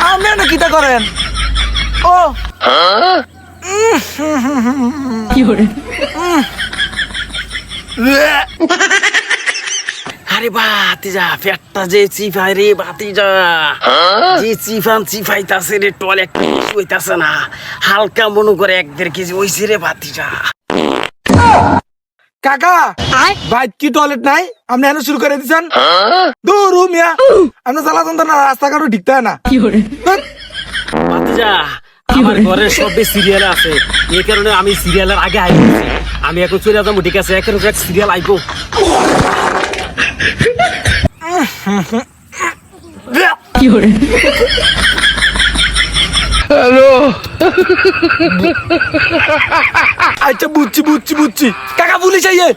আপনি না কিটা করেন ও আরে বাতিজা পেটটা যে চিফাই রে বাতিজা যে চিফাইতাছে রে টয়লেট হইতাছে না হালকা মনে করে 1-1.5 কেজি হইছে রে বাতিজা কাকা ভাই কি টয়লেট নাই আপনি এনে শুরু করে দিচ্ছেন দূর মিয়া আপনি চালাতেন তো না রাস্তাঘাটও ঢিকতে হয় না বাতিজা আমার ঘরের সবই সিরিয়াল আছে এই কারণে আমি সিরিয়ালের আগে আইছি আমি এখন চলে যাবো ঠিক আছে একের এক সিরিয়াল আইবো আচ্ছা বুঝছি কাকা পুলিশ আইয়ে